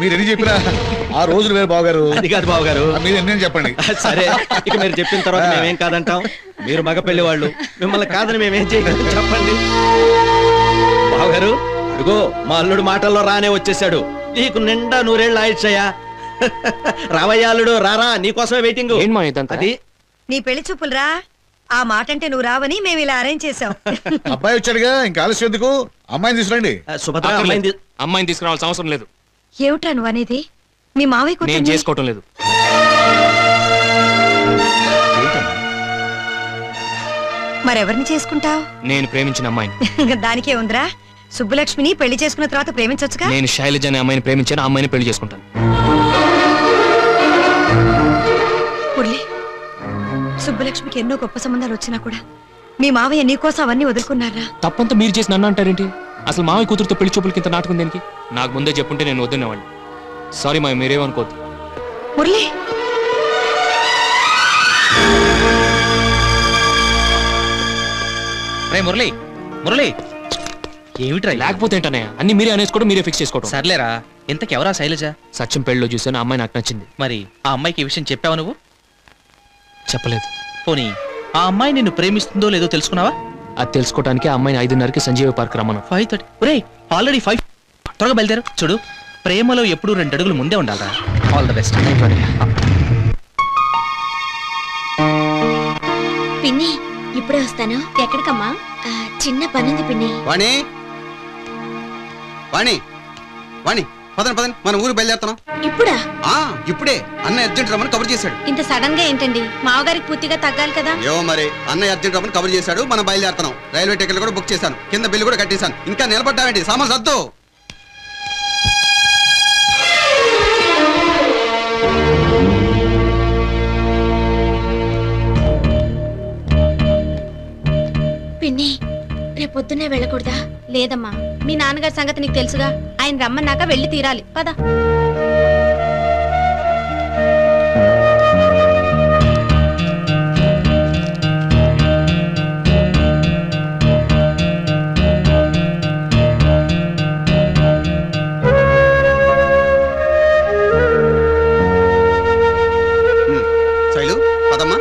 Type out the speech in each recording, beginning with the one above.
మీరు ఎన్ని చెప్పినా ఆ రోజులు వేరు బావగారు. అది కాదు బావగారు, మీరు ఎన్ని చెప్పండి. సరే ఇక మీరు చెప్పిన తర్వాత మేమేం కాదంటాం. మీరు మగ పెళ్లి వాళ్ళు, మిమ్మల్ని కాదని మేమేం చేయగలం చెప్పండి. బావగారు అడుగో మా అల్లుడు మాటల్లో రానే వచ్చేసాడు. నీకు నిండా నూరేళ్ళు ఆయుష్యా. రావయ్యా అల్లుడు, రారా నీకోసమే వెయిటింగ్. అది నీ పెళ్లి చూపులరా. ఆ మాట అంటే నువ్వు రావని మేము ఇలా అరేంజ్ చేసాం. అబ్బాయి వచ్చాడుగా, ఇంకా ఆలస్యం ఎందుకు? అమ్మాయిని తీసుకురండి. సుభద్ర అమ్మాయిని తీసుకురావాల్సిన అవసరం లేదు. ఏమిట్రా నువ్వు అనేది? మీ మావయ్య నేను చేసుకోవటం లేదు. మరెవరిని చేసుకుంటావు? నేను ప్రేమించిన అమ్మాయిని. దానికే ఉందిరా. సుబ్బలక్ష్మిని పెళ్లి చేసుకున్న తర్వాత ప్రేమించొచ్చుగా. నేను శైలజ అనే అమ్మాయిని ప్రేమించాను, ఆ అమ్మాయిని పెళ్లి చేసుకుంటాను. మురళి, సుబ్బలక్ష్మికి ఎన్నో గొప్ప సంబంధాలు వచ్చినా కూడా మీ మావయ్య నీకోసం అవన్నీ వదులుకున్నారా? తప్పంతా మీరు చేసి నన్ను అంటారేంటి? అసలు మావయ్య కూతురుతో పెళ్లి చూపులకి ఇంత నాటకం దేనికి? నాకు ముందే చెప్పుంటే నేను వద్దునేవాడిని. సారీ మావి, మీరేమనుకోవద్దు. మురళి, మురళి మురళి ఏమిట్రా? లేకపోతే ఏంటన్నయ్య, అన్ని మీరే అనేసుకోవడం, మీరే ఫిక్స్ చేసుకోవడం. సర్లేరా, ఇంతకెవరా శైలజ? సత్యం పెళ్లిలో చూసాను, ఆ అమ్మాయి నాకు నచ్చింది. మరి ఆ అమ్మాయికి ఈ విషయం చెప్పావా నువ్వు? చెప్పలేదు. పోనీ ఆ అమ్మాయి నిన్ను ప్రేమిస్తుందో లేదో తెలుసుకున్నావా? అది తెలుసుకోవడానికి ఆ అమ్మాయిని 5:30కి సంజీవ పార్క్ రమ్మను. 5:30. ఒరే ఆల్రెడీ 5. త్వరగా బయలుదేరు. చూడు, ప్రేమలో ఎప్పుడు 2 అడుగులు ముందే ఉండాలరా. All the best. పిన్ని ఇప్పుడే వస్తాను. ఎక్కడికమ్మా? చిన్న పనుంది పిన్ని. వాణి వాణి వాణి, పదండి పదండి, మన ఊరు బయలుదేరుతున్నాం. ఇప్పుడా? ఇప్పుడే. అన్నయ్య అర్జెంట్ రమ్మని కబుర్ చేశాడు. ఇంత సడన్ గా ఏంటండి? మావగారికి పూర్తిగా తగ్గాలి కదా. ఏమో మరి, అన్నయ్య అర్జెంట్ రమ్మని కబుర్ చేశాడు. మనం బయలుదేరుతున్నాం. రైల్వే టికెట్లు కూడా బుక్ చేశాను, కింద బిల్లు కూడా కట్టేశాను. ఇంకా నిలబడ్డావేంటి? సామాన్ సర్దు. పిన్ని రేపొద్దునే వెళ్ళకూడదా? లేదమ్మా, మీ నాన్నగారి సంగతి నీకు తెలుసుగా. ఆయన రమ్మన్నాక వెళ్ళి తీరాలి. పద. శైలు పదమ్మా.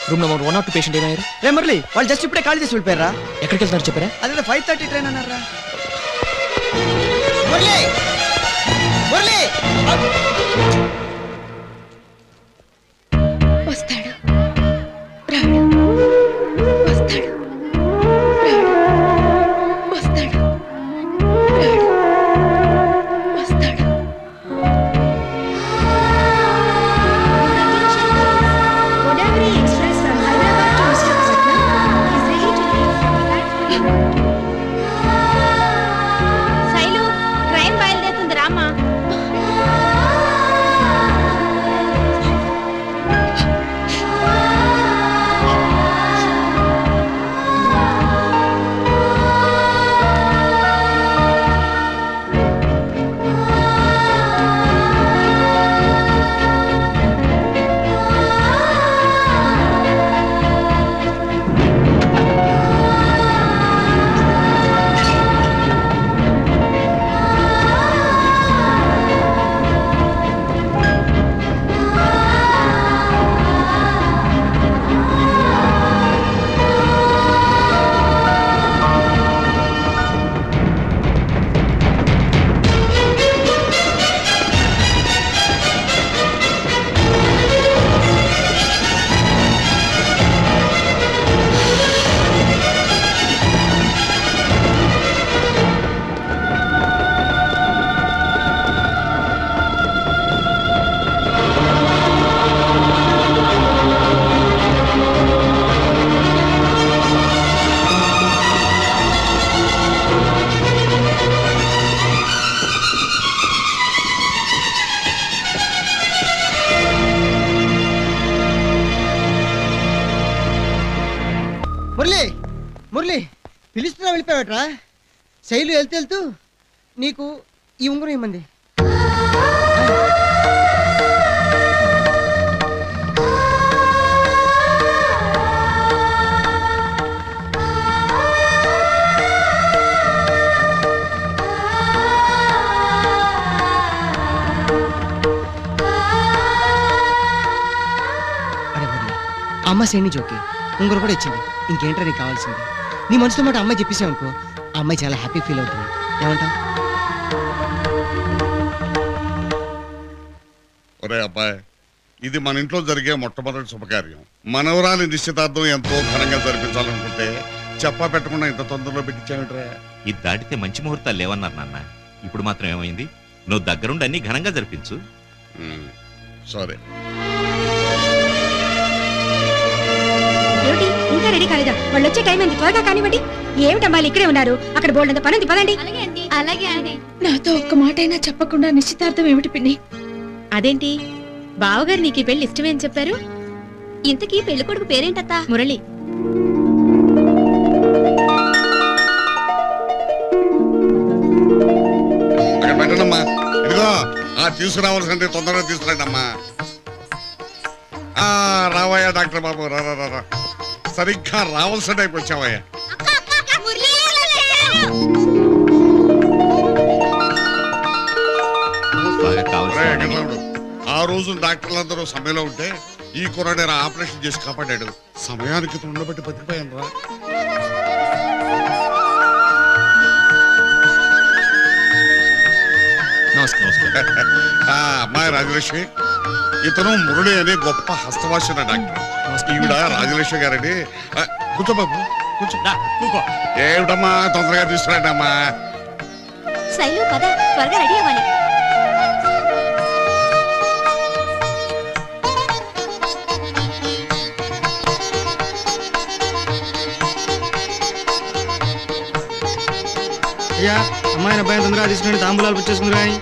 రూమ్ నెంబర్ 102 పేషెంట్ ఏమయ్యారు? రే మురళి, వాళ్ళు జస్ట్ ఇప్పుడే కాల్ చేసి వెళ్ళిపోయారా? ఎక్కడికి వెళ్తారు చెప్పారా? అదే 5:30 ట్రైన్ అన్నారా? మురళి మురళి వస్తాడు, రాడు, వస్తాడు, రాడు, వస్తాడు, రాడు, వస్తాడు. Godavari Express from Hyderabad to Visakhapatnam is ready to leave from the platform. Shailu, train బయలుదేరుతుంది రామ్మా. మురళి పిలుస్తున్నా వెళ్ళిపోయావట్రా? శైలు వెళ్తూ నీకు ఈ ఉంగరం ఇమ్మంది. అరే మురళి, అమ్మ శైని జోకి ఉంగరం కూడా ఇచ్చింది. ఇంకేంట్రా నీకు కావాల్సింది? నీ మనసులో మాట అమ్మాయి చెప్పేసావు అనుకో, ఆ అమ్మాయి చాలా హ్యాపీ ఫీల్ అవుతుంది. ఏమంటావు? ఒరే అబ్బాయి, ఇది మన ఇంట్లో జరిగే మొట్టమొదటి శుభకార్యం. మనవరాలి నిశ్చితార్థం ఎంతో ఘనంగా జరిపించాలనుకుంటే చెప్పా పెట్టకుండా ఇంత తొందరలో పెట్టించామిట్రా. ఇది దాటితే మంచి ముహూర్తాలు లేవన్నారు నాన్న. ఇప్పుడు మాత్రం ఏమైంది? నువ్వు దగ్గరుండి అన్ని ఘనంగా జరిపించు. సరే. ఏమిటి ఇంకా రెడీ కాలేదా? వాళ్ళు వచ్చే టైం ఏంది? త్వరగా కానివ్వండి. ఏమిటమ్మా ఇక్కడే ఉన్నారు? అక్కడ బోల్డంత పనుంది, పదండి. అలాగే అండి. నాతో ఒక్క మాటైనా చెప్పకుండా నిశ్చితార్థం ఏమిటి పిన్ని? అదేంటి బావగారు నీకు ఈ పెళ్లి ఇష్టమే అని చెప్పారు? ఇంతకీ పెళ్లి కొడుకు పేరేంటత్తా? మురళి. అక్కడ పెట్టండమ్మా. ఇదిగో ఆ తీసుకురావాల్సింది తొందరగా తీసుకురండి అమ్మా. రావయ్యా డాక్టర్ బాబు, రా. సరిగ్గా రావాల్సిన టైపు వచ్చావయ్యా. ఆ రోజు డాక్టర్లందరూ సమయంలో ఉంటే ఈ కుర్రాడే ఆపరేషన్ చేసి కాపాడాడు. సమయానికి ఉండబట్టి బతికిపోయాను రా. అమ్మాయి రాజలక్ష్మి, ఇతను మురళి అనే గొప్ప హస్తవాసిన డాక్టర్. ఈవిడ రాజలక్ష్మి గారండి. కూర్చో బాబు, కూర్చో. ఏమిటమ్మా తొందరగా తీసుకురండి అమ్మా. శైలు పద, త్వరగా రెడీ అవ్వాలి. అయ్యా, అమ్మాయిని అబ్బాయిని తొందరగా తీసుకుని తాంబూలాలు పుచ్చేసుకుంది కానీ.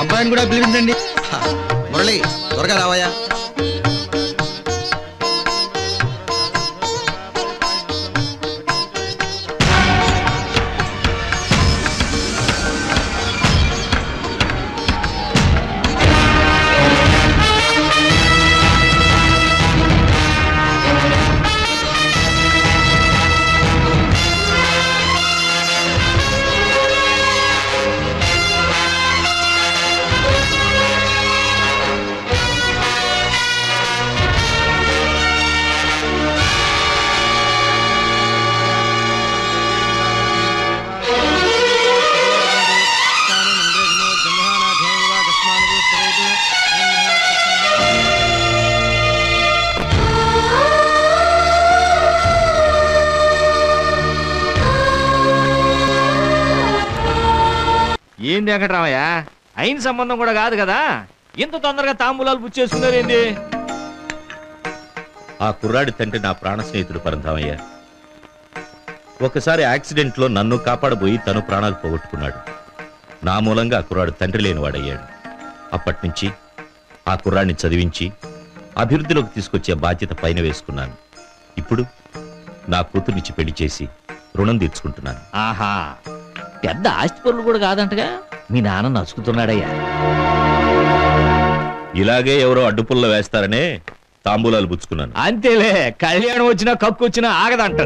అబ్బాయిని కూడా పిలిపించండి. మురళి త్వరగా రావయ్యా. ఏంది వెంకటరామయ్య, అయిన సంబంధం కూడా కాదు కదా, ఇంత తొందరగా తాంబూలాలు పుచ్చేసుకున్నారేంది? ఆ కుర్రాడి తండ్రి నా ప్రాణ స్నేహితుడు పరంధామయ్య. ఒకసారి యాక్సిడెంట్లో నన్ను కాపాడబోయి తను ప్రాణాలు పోగొట్టుకున్నాడు. నా మూలంగా ఆ కుర్రాడు తండ్రి లేనివాడయ్యాడు. అప్పటినుంచి ఆ కుర్రాడిని చదివించి అభివృద్ధిలోకి తీసుకొచ్చే బాధ్యత పైన వేసుకున్నాను. ఇప్పుడు నా కూతుర్నిచ్చి పెళ్లి చేసి రుణం తీర్చుకుంటున్నాను. ఆహా, పెద్ద ఆస్తి పనులు కూడా కాదంటగా మీ నాన్న నచ్చుకుతున్నాడయ్యా. ఇలాగే ఎవరో అడ్డుపుల్ల వేస్తారనే తాంబూలాలు పుచ్చుకున్నాను. అంతేలే, కళ్యాణం వచ్చినా కక్కు వచ్చినా ఆగదంట.